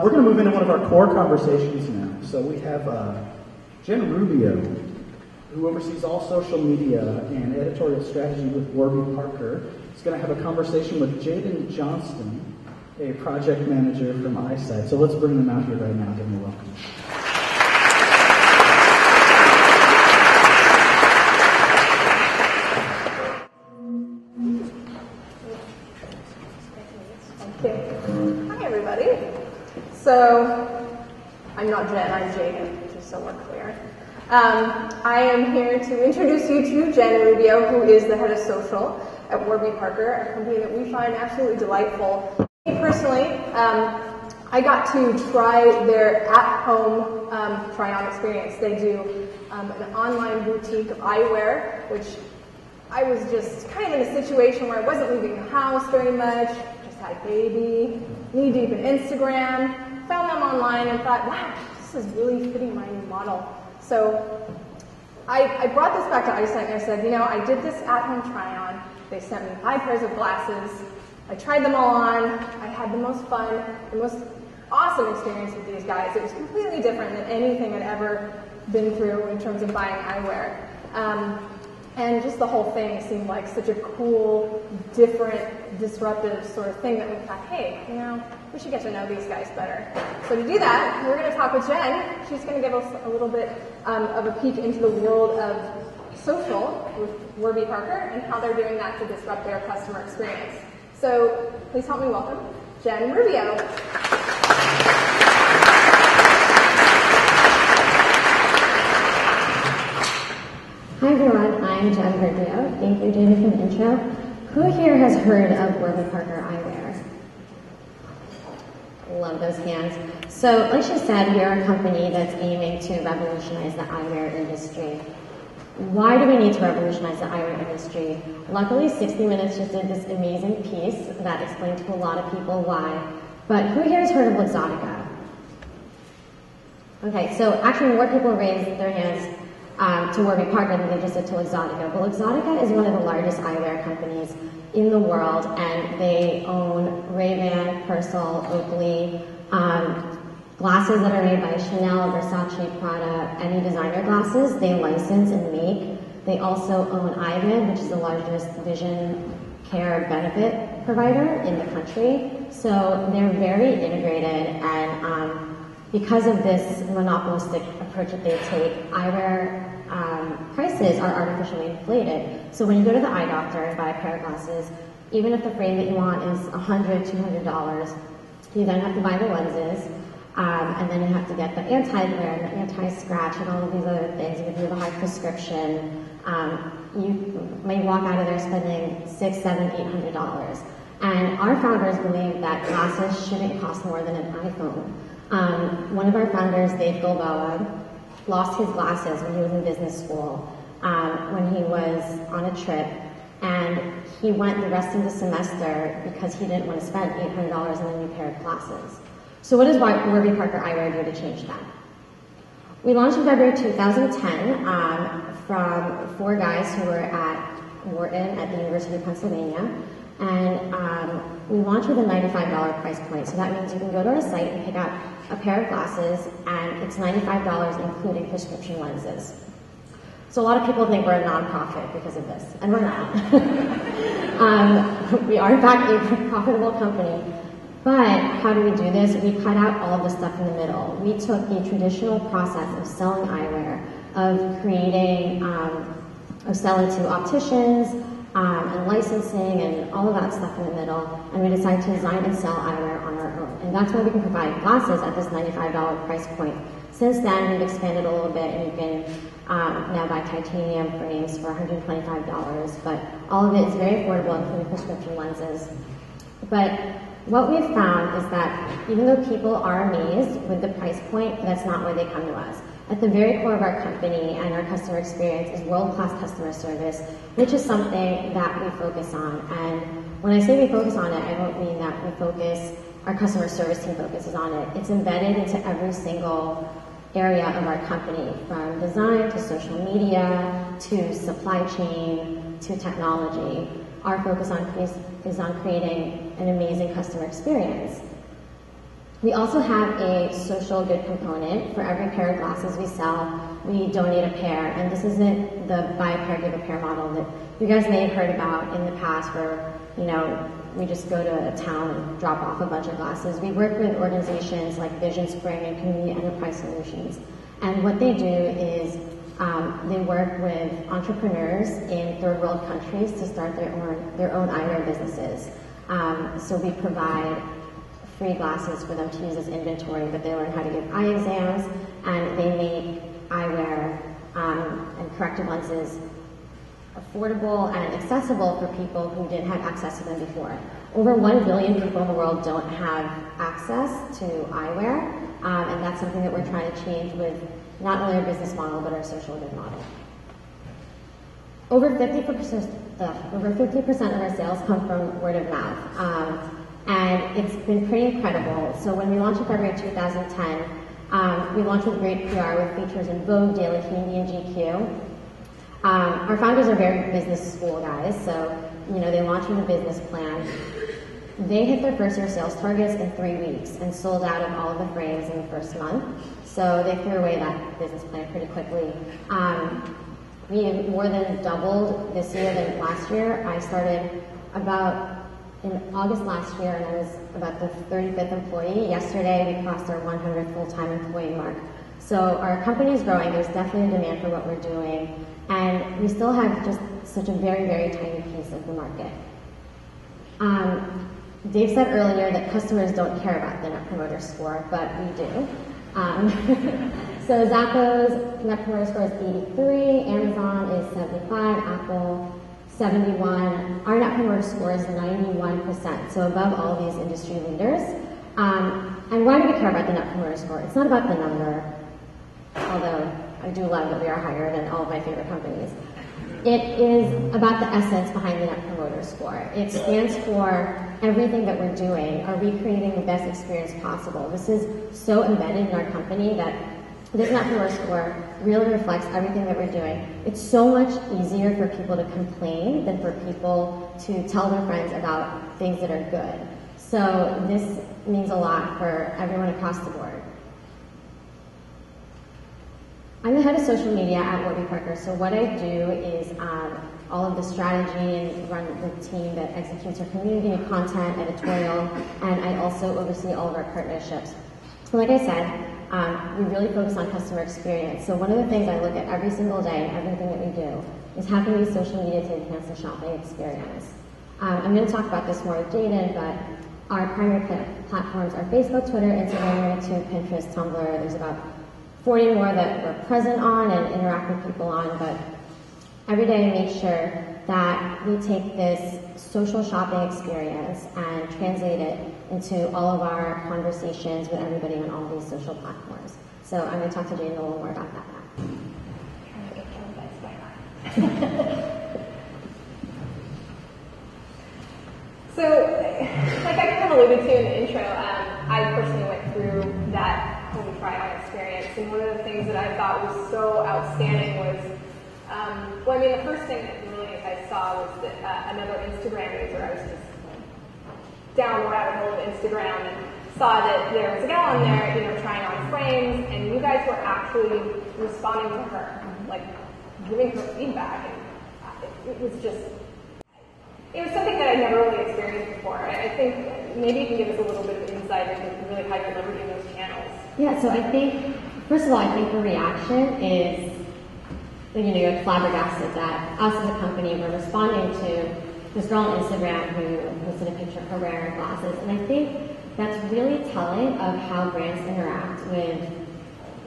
we're going to move into one of our core conversations now. So we have Jen Rubio, who oversees all social media and editorial strategy with Warby Parker. Is going to have a conversation with Jaden Johnston, a project manager from Eyesight. So let's bring them out here right now. Give them a welcome. Hi, everybody. So, I'm not Jen, I'm Jaden, just so we're clear. I am here to introduce you to Jen Rubio, who is the head of social at Warby Parker, a company that we find absolutely delightful. Me personally, I got to try their at-home try-on experience. They do an online boutique of eyewear, which I was just kind of in a situation where I wasn't leaving the house very much, just had a baby, knee-deep in Instagram, found them online and thought, wow, this is really fitting my new model. So I brought this back to Eyesight and I said, you know, I did this at-home try-on. They sent me 5 pairs of glasses. I tried them all on. I had the most fun, the most awesome experience with these guys. It was completely different than anything I'd ever been through in terms of buying eyewear. And just the whole thing seemed like such a cool, different, disruptive sort of thing that we thought, hey, you know, we should get to know these guys better. So to do that, we're going to talk with Jen. She's going to give us a little bit of a peek into the world of social with Warby Parker and how they're doing that to disrupt their customer experience. So please help me welcome Jen Rubio. Hi everyone, I'm Jen Rubio. Thank you, Jamie, for the intro. Who here has heard of Warby Parker eyewear? Love those hands. So, like she said, we are a company that's aiming to revolutionize the eyewear industry. Why do we need to revolutionize the eyewear industry? Luckily, 60 Minutes just did this amazing piece that explained to a lot of people why. But who here has heard of Luxottica? Okay, so actually more people raised their hands to Warby Parker than they just did to Luxottica. But Luxottica is one of the largest eyewear companies in the world, and they own Ray-Ban, Persol, Oakley, glasses that are made by Chanel, Versace, Prada, any designer glasses they license and make. They also own Eyemed, which is the largest vision care benefit provider in the country. So they're very integrated, and because of this monopolistic approach that they take, eyewear prices are artificially inflated. So when you go to the eye doctor and buy a pair of glasses, even if the frame that you want is $100, $200, you then have to buy the lenses, and then you have to get the anti-glare and the anti-scratch and all of these other things. And if you have a high prescription, you may walk out of there spending $600, $700, $800. And our founders believe that glasses shouldn't cost more than an iPhone. One of our founders, Dave Gilboa, lost his glasses when he was in business school, when he was on a trip, and he went the rest of the semester because he didn't want to spend $800 on a new pair of glasses. So what does Warby Parker Eyewear do to change that? We launched in February 2010 from 4 guys who were at Wharton at the University of Pennsylvania, and we launched with a $95 price point. So that means you can go to our site and pick out a pair of glasses, and it's $95 including prescription lenses. So a lot of people think we're a nonprofit because of this, and we're not. We are in fact a profitable company. But how do we do this? We cut out all the stuff in the middle. We took the traditional process of selling eyewear, of creating, of selling to opticians, and licensing and all of that stuff in the middle, and we decided to design and sell eyewear on our own. And that's why we can provide glasses at this $95 price point. Since then, we've expanded a little bit, and you can now buy titanium frames for $125, but all of it is very affordable, including prescription lenses. But what we've found is that even though people are amazed with the price point, that's not why they come to us. At the very core of our company and our customer experience is world-class customer service, which is something that we focus on. And when I say we focus on it, I don't mean that we focus, our customer service team focuses on it. It's embedded into every single area of our company, from design to social media to supply chain to technology. Our focus is on creating an amazing customer experience. We also have a social good component. For every pair of glasses we sell, we donate a pair, and this isn't the buy a pair, give a pair model that you guys may have heard about in the past where, we just go to a town and drop off a bunch of glasses. We work with organizations like Vision Spring and Community Enterprise Solutions, and what they do is they work with entrepreneurs in third world countries to start their own eyewear businesses. So we provide free glasses for them to use as inventory, but they learn how to give eye exams, and they make eyewear and corrective lenses affordable and accessible for people who didn't have access to them before. Over 1 billion people in the world don't have access to eyewear, and that's something that we're trying to change with not only our business model, but our social good model. Over 50% of our sales come from word of mouth. And it's been pretty incredible. So when we launched in February 2010, we launched with great PR with features in Vogue, Daily Candy, and GQ. Our founders are very business school guys, so they launched with a business plan. They hit their first year sales targets in 3 weeks and sold out of all of the frames in the first month. So they threw away that business plan pretty quickly. We more than doubled this year than last year. I started in August last year, and I was about the 35th employee. Yesterday, we crossed our 100th full-time employee mark. So our company is growing. There's definitely a demand for what we're doing, and we still have just such a very, very tiny piece of the market. Dave said earlier that customers don't care about the Net Promoter Score, but we do. So Zappos Net Promoter Score is 83, Amazon is 75, Apple 71. Our Net Promoter Score is 91%, so above all these industry leaders. And why do we care about the Net Promoter Score? It's not about the number, although I do love that we are higher than all of my favorite companies. It is about the essence behind the Net Promoter Score. It stands for everything that we're doing. Are we creating the best experience possible? This is so embedded in our company that this Net Promoter Score really reflects everything that we're doing. It's so much easier for people to complain than for people to tell their friends about things that are good. So this means a lot for everyone across the board. I'm the head of social media at Warby Parker, so what I do is all of the strategy and run the team that executes our community content, editorial, and I also oversee all of our partnerships. So like I said, we really focus on customer experience. So one of the things I look at every single day and everything that we do is how can we use social media to enhance the shopping experience. I'm going to talk about this more with Jaden, but our primary platforms are Facebook, Twitter, Instagram, YouTube, Pinterest, Tumblr. There's about 40 more that we're present on and interact with people on, but every day I make sure that we take this social shopping experience and translate it into all of our conversations with everybody on all these social platforms. So I'm going to talk to Jane a little more about that now. So, like I kind of alluded to in the intro, I personally went through that home try-on experience, and one of the things that I thought was so outstanding was, the first thing that really I saw was that another Instagram user. I was just down the rabbit hole of Instagram and saw that there was a gal on there, trying on frames, and you guys were actually responding to her, like giving her feedback, and it was something that I'd never really experienced before. I think maybe you can give us a little bit of insight into really how you're leveraging those channels. Yeah, so I think, first of all, I think the reaction is, you're flabbergasted that us as a company, we're responding to this girl on Instagram who posted a picture of her wearing glasses. And I think that's really telling of how brands interact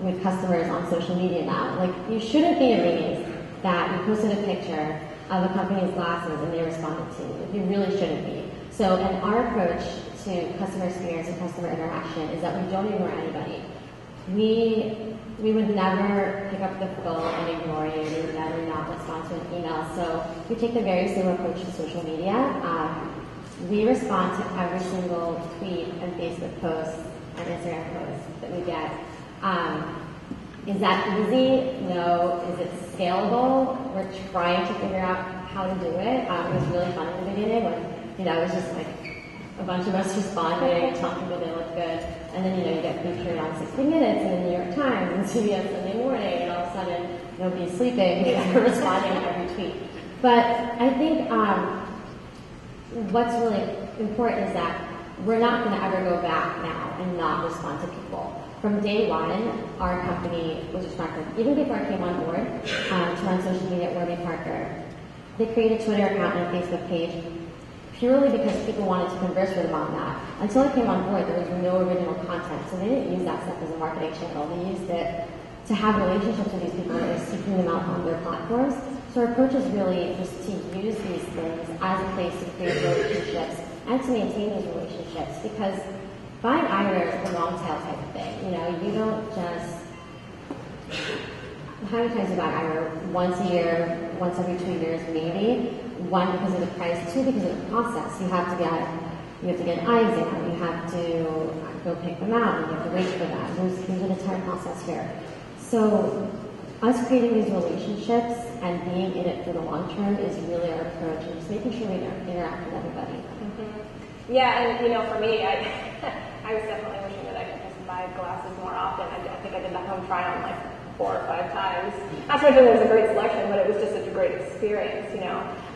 with customers on social media now. Like, you shouldn't be amazed that you posted a picture of a company's glasses and they responded to you. You really shouldn't be. So, and our approach to customer experience and customer interaction is that we don't ignore anybody. We would never pick up the phone and ignore you. We would never not respond to an email. So we take the very same approach to social media. We respond to every single tweet and Facebook post and Instagram post that we get. Is that easy? No. Is it scalable? We're trying to figure out how to do it. It was really fun in the beginning when, I was just like, a bunch of us responding, telling people they look good, and then, you get featured on 60 Minutes and the New York Times and CBS Sunday Morning, and all of a sudden nobody's sleeping because we're responding to every tweet. But I think what's really important is that we're not going to ever go back now and not respond to people. From day one, our company was responsive. Even before I came on board to run social media at Warby Parker, they created a Twitter account and a Facebook page purely because people wanted to converse with them on that. Until I came on board, there was no original content, so they didn't use that stuff as a marketing channel. They used it to have relationships with these people and they're seeking them out on their platforms. So our approach is really just to use these things as a place to create relationships and to maintain those relationships, because buying eyewear is a long tail type of thing. You don't just, how many times do you buy eyewear? Once a year, once every 2 years, maybe. One, because of the price. Two, because of the process. You have to get an eye exam. You have to go pick them out. You have to wait for that. There's an entire process here. So us creating these relationships and being in it for the long term is really our approach, and just making sure we interact with everybody. Mm-hmm. Yeah, and for me, I was definitely wishing that I could just buy glasses more often. I think I did the home try on like 4 or 5 times. Not to mention it was a great selection, but it was just such a great experience,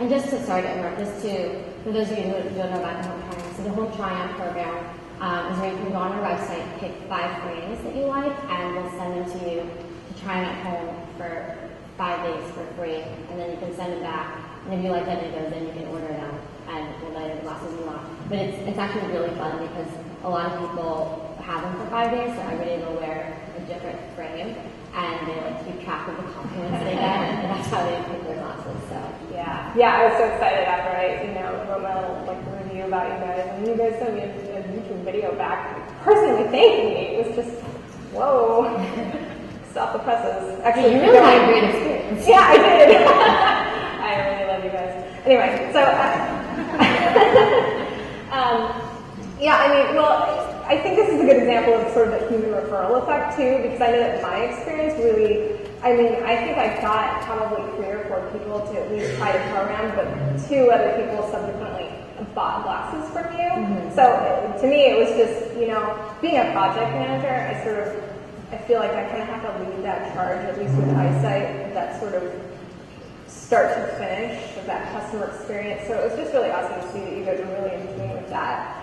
And sorry to interrupt, for those of you who don't know about the home try-on, so the home try-on program is where you can go on our website, pick 5 frames that you like, and we'll send them to you to try them at home for 5 days for free, and then you can send them back. And if you like any of those, then you can order them, and we'll let you the glasses you want. But it's actually really fun because a lot of people have them for 5 days, so every day they'll wear a different frame, and they keep track of the compliments they get, and that's how they pick their glasses. So yeah, I was so excited after I wrote my little review about you guys, and you guys sent me a YouTube video back personally thanking me. It was just whoa. Stop the presses. Actually, you really had a great experience. Yeah, I did. I really love you guys. Anyway, so I think this is a good example of sort of the human referral effect too, because I know that my experience really, I think I got probably 3 or 4 people to at least try the program, but 2 other people subsequently bought glasses from you. Mm-hmm. So to me, it was just, being a project manager, I feel like I kind of have to lead that charge, at least with eyesight, that sort of start to finish of that customer experience. So it was just really awesome to see that you guys are really in tune with that.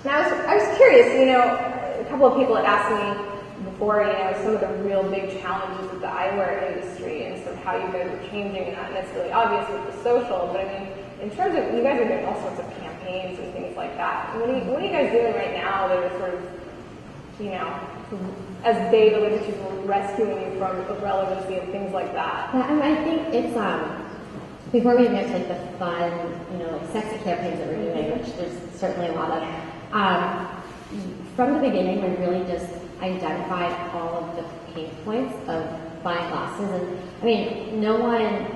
Now I was curious, a couple of people had asked me before, some of the real big challenges of the eyewear industry and sort of how you guys are changing that, and it's really obvious with the social, but in terms of, you guys are doing all sorts of campaigns and things like that. What are you guys doing right now that are sort of, as data like people rescuing you from irrelevancy and things like that? Yeah, I think it's before we even get to the fun, sexy campaigns that we're doing, which there's certainly a lot of. From the beginning, we really just identified all of the pain points of buying glasses, and no one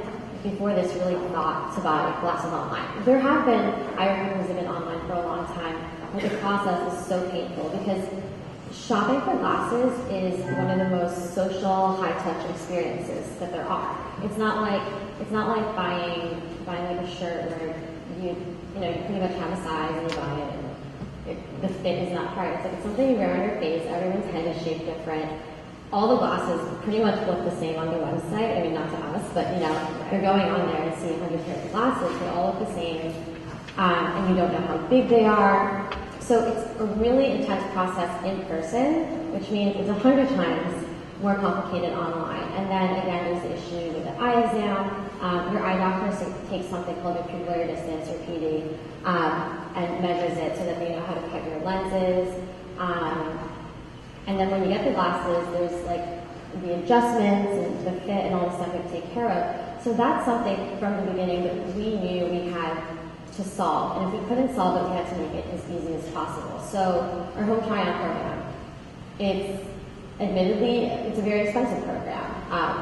before this really thought to buy glasses online. There have been eyewear companies that have been online for a long time, but the process is so painful because shopping for glasses is one of the most social, high-touch experiences that there are. It's not like buying like a shirt where you pretty much have a size and you buy it and the fit is not right. It's something you wear on your face. Everyone's head is shaped different. All the glasses pretty much look the same on the website. Not to us, but you're going on there and seeing 100 pairs of glasses. They all look the same, and you don't know how big they are. So it's a really intense process in person, which means it's 100 times more complicated online. And then again, there's the issue with the eye exam. Your eye doctor takes something called a pupillary distance, or PD, and measures it so that they know how to cut your lenses. And then when you get the glasses, there's the adjustments and the fit and all the stuff we have to take care of. So that's something from the beginning that we knew we had to solve. And if we couldn't solve it, we had to make it as easy as possible. So our home try-on program, it's a very expensive program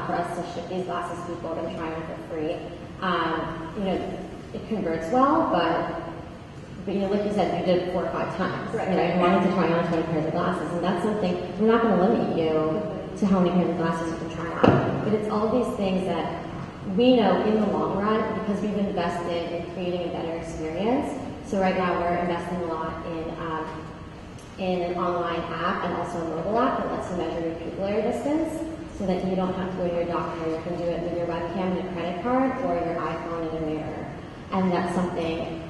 for us to ship these glasses to people and try them for free. It converts well, but like you said, you did it 4 or 5 times. Right. You wanted to try on 20 pairs of glasses, and that's something, we're not going to limit you to how many pairs of glasses you can try on. But it's all these things that we know in the long run, because we've invested in creating a better experience, So right now we're investing a lot in an online app and also a mobile app that lets you measure your pupillary distance so that you don't have to go to your doctor. You can do it with your webcam and a credit card or your iPhone and a mirror. And that's something,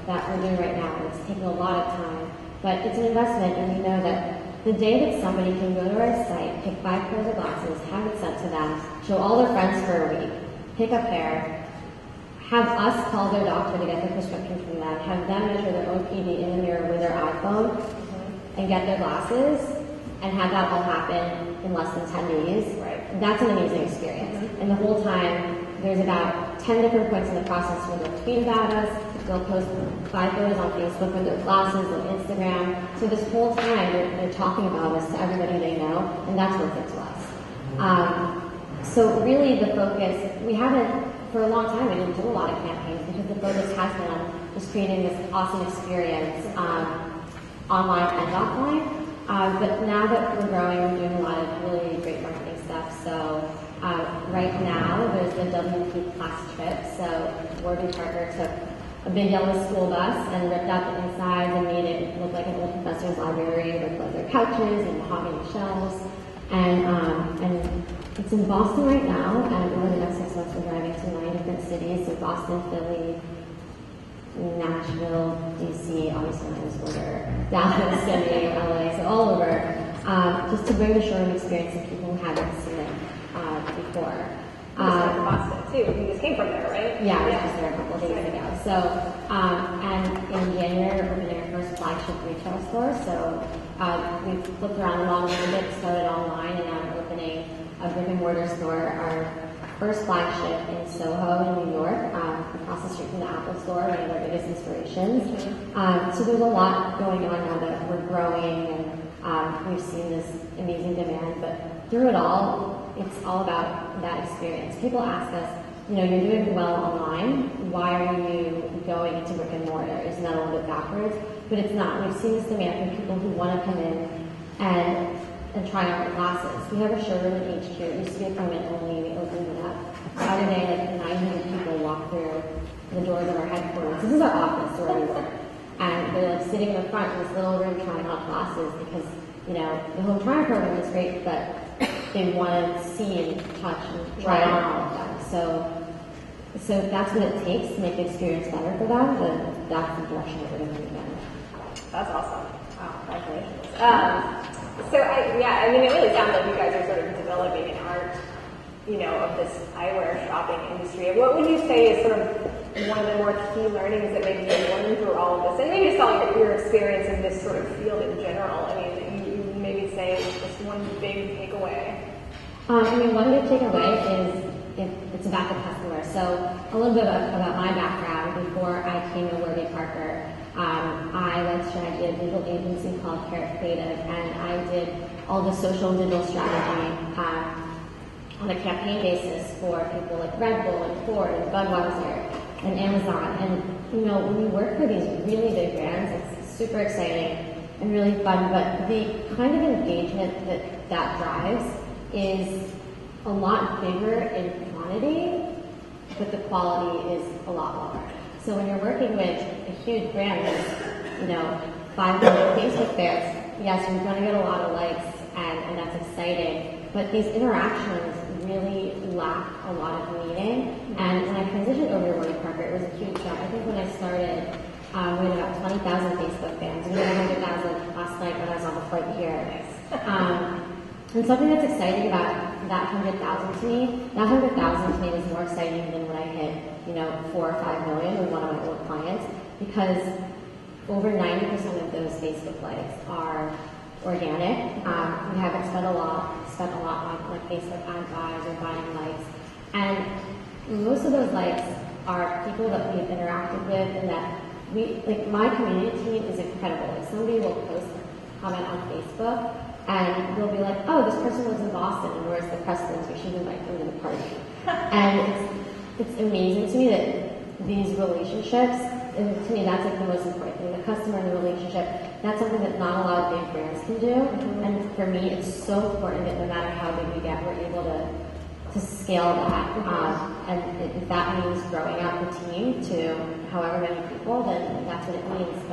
that we're doing right now. And it's taking a lot of time, but it's an investment, and we know that the day that somebody can go to our site, pick 5 pairs of glasses, have it sent to them, show all their friends for a week, pick a pair, have us call their doctor to get their prescription from them, have them measure their own PD in the mirror with their iPhone, and get their glasses, and have that all happen in less than 10 days. Right. That's an amazing experience. And the whole time, there's about 10 different points in the process where they'll tweet about us, they'll post 5 photos on Facebook with their glasses, on Instagram. So this whole time, they're talking about us to everybody they know, and that's worth it to us. So really the focus, we haven't, for a long time, we didn't do a lot of campaigns because the focus has been on just creating this awesome experience online and offline. But now that we're growing, we're doing a lot of really great marketing stuff. So right now, there's the WP class trip. So Warby Parker took a big yellow school bus and ripped out the insides and made it look like an old professor's library with leather couches and mahogany shelves. And it's in Boston right now, and over the next 6 months we're driving to 9 different cities, so Boston, Philly, Nashville, DC, obviously minus border, Dallas, San Diego, LA, so all over, just to bring the showroom experience to people who haven't seen it before. You just went to Boston too. You just came from there, right? Yeah, I was just there a couple of days ago. So, and in January, we're opening our first flagship retail store. So, we've flipped around the model a little bit, started online, and now we're opening a brick and mortar store. Our first flagship in Soho, in New York, across the street from the Apple Store, one of our biggest inspirations. So there's a lot going on now that we're growing, and we've seen this amazing demand. But through it all, it's all about that experience. People ask us, you're doing well online. Why are you going into brick and mortar? Isn't that a little bit backwards? But it's not. We've seen this demand from people who want to come in and try on our glasses. We have a showroom in HQ. It used to be appointment only. We opened it up. Saturday, 900 people walk through the doors of our headquarters. This is our office where we work. And they're sitting in the front in this little room trying on glasses because, the home trial program is great, but they want to see and touch and try on all of them. So if that's what it takes to make the experience better for them, then that's the direction that we're going to move in. That's awesome. Wow, congratulations. It really sounds like you guys are sort of developing an art, of this eyewear shopping industry. What would you say is sort of one of the more key learnings that maybe you learned through all of this? And maybe just all your experience in this sort of field in general. You maybe say just one big takeaway. One big takeaway is it's about the customer. So a little bit about my background. Before I came to Warby Parker, I led strategy at a digital agency called Carrot Creative, and I did all the social and digital strategy on a campaign basis for people like Red Bull and Ford and Budweiser and Amazon. And when you work for these really big brands, it's super exciting and really fun. But the kind of engagement that drives is a lot bigger in quantity, but the quality is a lot lower. So when you're working with a huge brand that's, 500 Facebook fans, yes, you're going to get a lot of likes, and that's exciting. But these interactions really lack a lot of meaning. And when I transitioned over to Warby Parker, it was a huge shock. I think when I started, we had about 20,000 Facebook fans. We had 100,000 last night when I was on the flight here. And something that's exciting about that 100,000 to me, that 100,000 to me was more exciting than when I hit, 4 or 5 million with one of my old clients, because over 90% of those Facebook likes are organic. We haven't spent a lot on like Facebook ad buys or buying likes, and most of those likes are people that we've interacted with, and that my community team is incredible. Like somebody will post a comment on Facebook, and they'll be like, oh, this person lives in Boston, and where's the Prestons? We should invite them to the party. And it's amazing to me that these relationships, and to me that's like the most important thing, the customer and the relationship, that's something that not a lot of big brands can do. And for me, it's so important that no matter how big we get, we're able to to scale that. And if that means growing out the team to however many people, then that's what it means.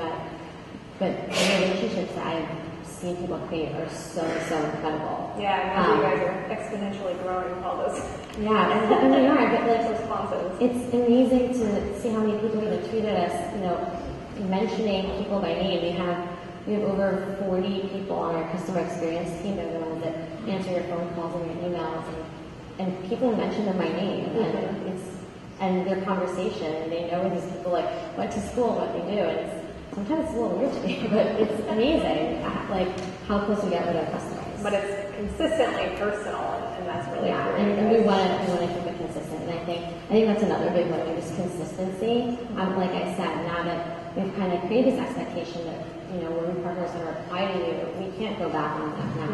But the relationships that I've seen people create are so incredible. Yeah, I know you guys are exponentially growing with all those. Yeah, and we are. But like, responses. it's amazing to see how many people even tweeted us, you know, mentioning people by name. We have over 40 people on our customer experience team. They're the ones that answer your phone calls and your emails, and people mention them by name, and their conversation, and they know these people like went to school, what they do, and sometimes it's a little weird to me, but it's amazing, like how close we get with our customers. But it's consistently personal, and that's really cool. And we want to keep it consistent, and I think that's another big one, is consistency. Like I said, now that we've kind of created this expectation that, you know, Warby Partners are going to reply to you, we can't go back on that now.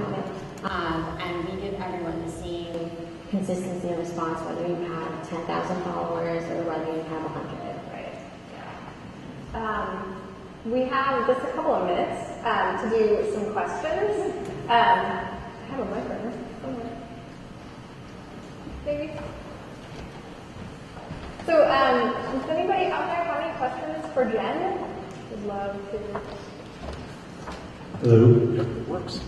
And we give everyone the same consistency and response, whether you have 10,000 followers or whether you have 100. Right. Yeah. We have just a couple of minutes to do some questions. I have a microphone somewhere. Maybe. So, does anybody out there have any questions for Jen? Would love to. Hello. It works.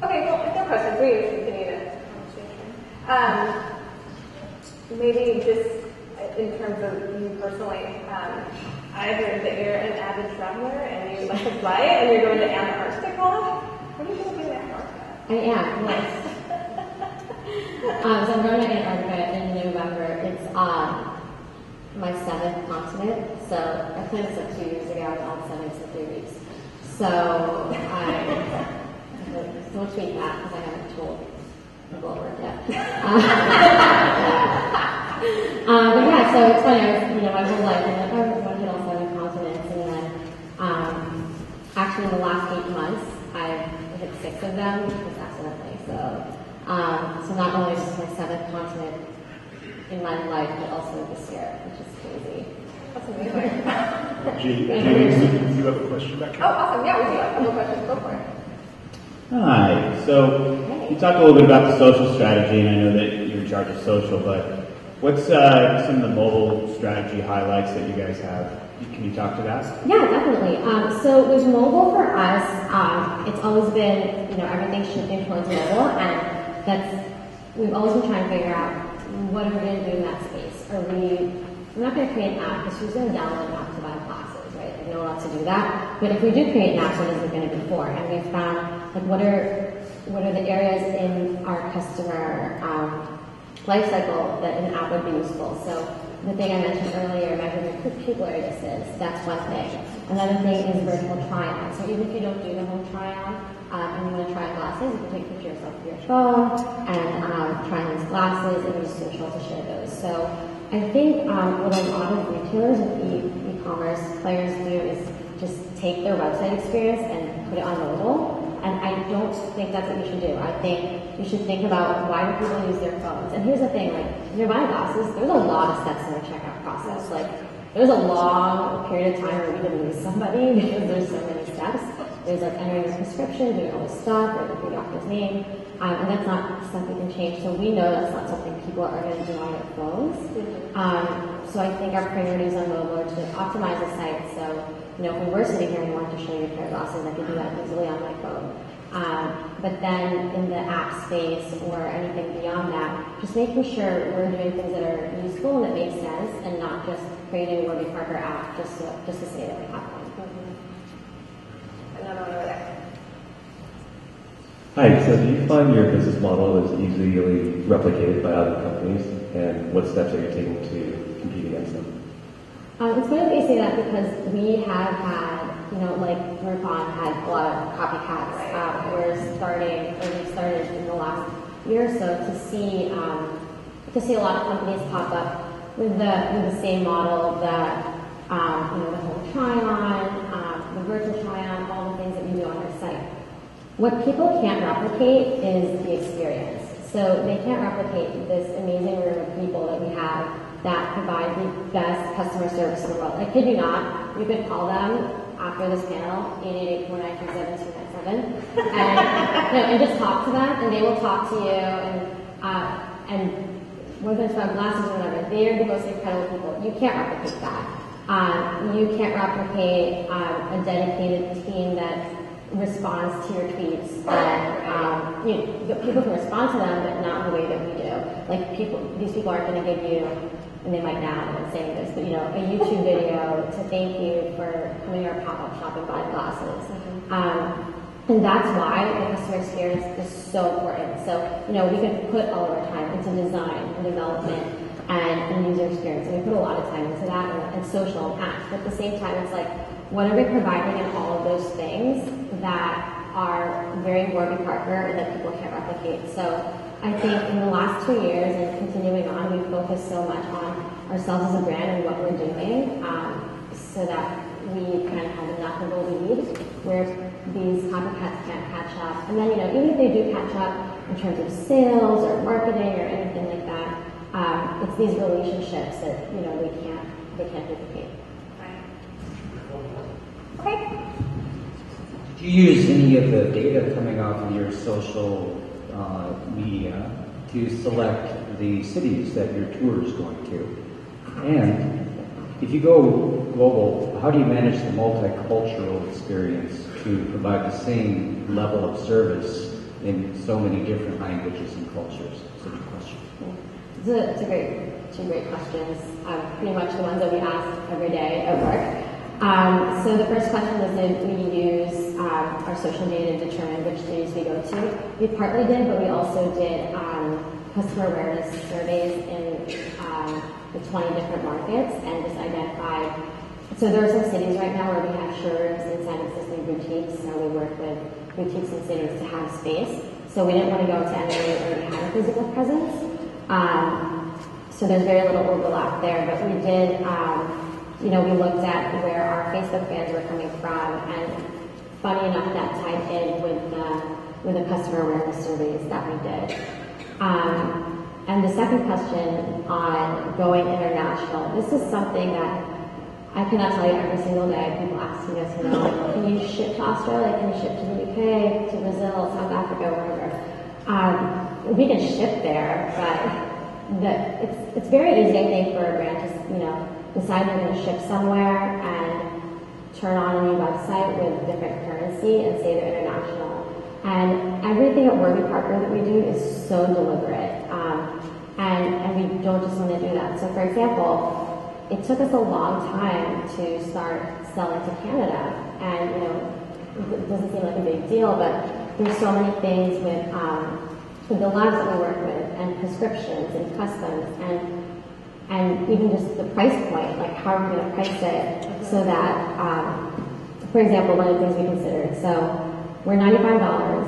Okay, well, if no questions, we can continue the conversation. Maybe just in terms of you personally, I heard that you're an avid traveler and you like to fly and you're going to Antarctica. What are you going to do in Antarctica? I am, yes. So I'm going to Antarctica in November. It's my 7th continent. So I planned this up 2 years ago. I was on 7 for 3 weeks. So don't tweet that because I haven't told people over it yet. But yeah, so it's funny. I was, my whole life, I'm like, I want to hit all 7 continents, and then actually in the last 8 months, I've hit 6 of them just accidentally. So not only just my 7th continent in my life, but also this year, which is crazy. That's amazing. Jamie, you have a question back here? Oh, awesome. Yeah, we do have a couple questions. Go for it. Hi. So you talked a little bit about the social strategy, and I know that you're in charge of social, but what's some of the mobile strategy highlights that you guys have? Can you talk to that? Yeah, definitely. So with mobile for us, it's always been, everything's shifting towards mobile, and we've always been trying to figure out what are we going to do in that space. We're not going to create an app because who's going to download an app to buy classes, right? Like, no one wants to do that. But if we do create an app, what is it going to be for? And we've found, what are the areas in our customer life cycle that an app would be useful. So the thing I mentioned earlier, measuring your pupillary distance, that's one thing. Another thing is virtual try-on. So even if you don't do the home try-on and you want to try glasses, you can take a picture of yourself with your phone and try on these glasses and use social to share those. So I think what a lot of retailers and e-commerce players do is just take their website experience and put it on mobile. And I don't think that's what you should do. I think you should think about why do people use their phones. And here's the thing, when you're buying glasses, there's a lot of steps in the checkout process. There's a long period of time where we could lose somebody because there's so many steps. There's entering a prescription, doing all this stuff, or your doctor's name, and that's not stuff we can change. So we know that's not something people are going to do on their phones. So I think our priorities on mobile are to optimize the site. So if we were sitting here and wanted to show you a pair of glasses, I could do that easily on my phone. But then in the app space or anything beyond that, just making sure we're doing things that are useful and that make sense, and not just creating a Warby Parker app just to say that we have one. Another one over there. Hi, so do you find your business model is easily replicated by other companies, and what steps are you taking to compete against them? It's funny that you say that because we have had, Groupon had a lot of copycats. We started in the last year or so to see a lot of companies pop up with the same model that the home try-on, the virtual try-on, all the things that we do on our site. What people can't replicate is the experience. So they can't replicate this amazing room of people that we have that provide the best customer service in the world. I kid you not, you could call them after this panel, 888-492-7297, 7, and just talk to them, and they will talk to you, and whether it's about glasses or whatever, they are the most incredible people. You can't replicate that. You can't replicate a dedicated team that responds to your tweets, and people can respond to them, but not the way that we do. Like these people aren't going to give you, and they might now, I'm saying this, but a YouTube video to thank you for coming to our pop-up shop and buying glasses. And that's why the customer experience is so important. So, we can put all of our time into design and development and user experience, and we put a lot of time into that and social impact. But at the same time, it's like, what are we providing in all of those things that are very Warby Parker and that people can't replicate? So I think in the last 2 years and continuing on, we focused so much on ourselves as a brand and what we're doing, so that we kind of have enough of a lead where these copycats can't catch up. And then, even if they do catch up in terms of sales or marketing or anything like that, it's these relationships that, they can't duplicate. Okay. Do you use any of the data coming off of your social media to select the cities that your tour is going to? And if you go global, how do you manage the multicultural experience to provide the same level of service in so many different languages and cultures? That's a good question. It's two great questions. Pretty much the ones that we ask every day at work. So the first question was, did we use our social data to determine which cities we go to? We partly did, but we also did customer awareness surveys in the 20 different markets and just identified. So there are some cities right now where we have showrooms inside existing boutiques, so we work with boutiques and cities to have space. So we didn't want to go to any that already had a physical presence. So there's very little overlap there, but we did. We looked at where our Facebook fans were coming from, and funny enough, that tied in with the customer awareness surveys that we did. And the second question on going international, this is something that I cannot tell you every single day. People ask me this, can you ship to Australia? Can you ship to the UK, to Brazil, South Africa, wherever? We can ship there, but it's very easy, I think, for a brand to, decide they're going to ship somewhere and turn on a new website with different currency and say they're international. And everything at Warby Parker that we do is so deliberate. And we don't just want to do that. So for example, it took us a long time to start selling to Canada. And, it doesn't seem like a big deal, but there's so many things with the labs that we work with and prescriptions and customs and even just the price point, like how are we going to price it so that, for example, one of the things we considered, so we're $95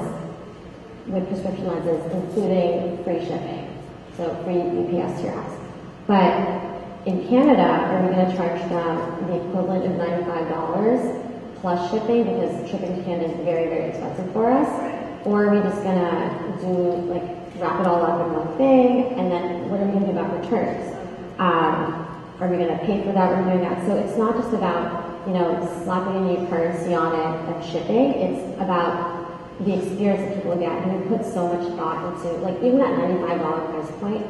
with prescription lenses, including free shipping, so free UPS to your house. But in Canada, are we going to charge them the equivalent of $95 plus shipping, because shipping to Canada is very, very expensive for us? Or are we just going to wrap it all up in one thing, and then what are we going to do about returns? Are we going to pay for that? Are we doing that? So it's not just about, slapping a new currency on it and shipping. It's about the experience that people get. And we put so much thought into, even that $95 price point,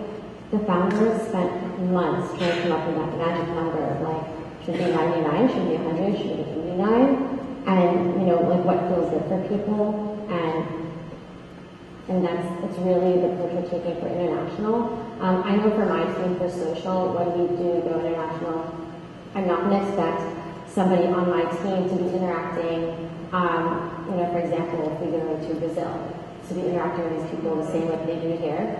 the founders spent months trying to come up with that magic number of, should it be 99, should it be 100, should it be 89? And, what feels good for people. And it's really the approach we're taking for international. I know for my team, for social, when we do go international, I'm not going to expect somebody on my team to be interacting, for example, if we go to Brazil, to be interacting with these people the same way they do here.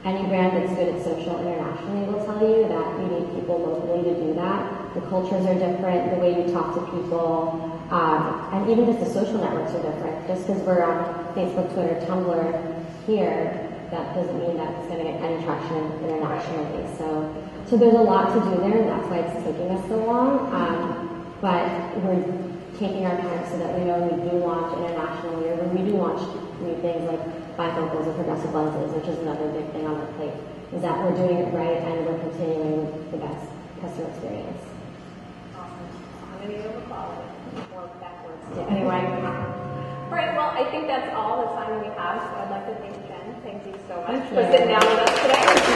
Any brand that's good at social internationally will tell you that you need people locally to do that. The cultures are different, the way you talk to people, and even just the social networks are different. Just because we're on Facebook, Twitter, Tumblr here, that doesn't mean that it's going to get any traction internationally. So there's a lot to do there, and that's why it's taking us so long. But we're taking our time so that we know we do launch internationally, or when we do launch new things like bifocals and progressive lenses, which is another big thing on the plate, is that we're doing it right and we're continuing the best customer experience. Awesome. Community of Equality. Or backwards. Anyway. All right, well, I think that's all the time we have, so I'd like to thank Jen. Thank you so much for sitting down with us today.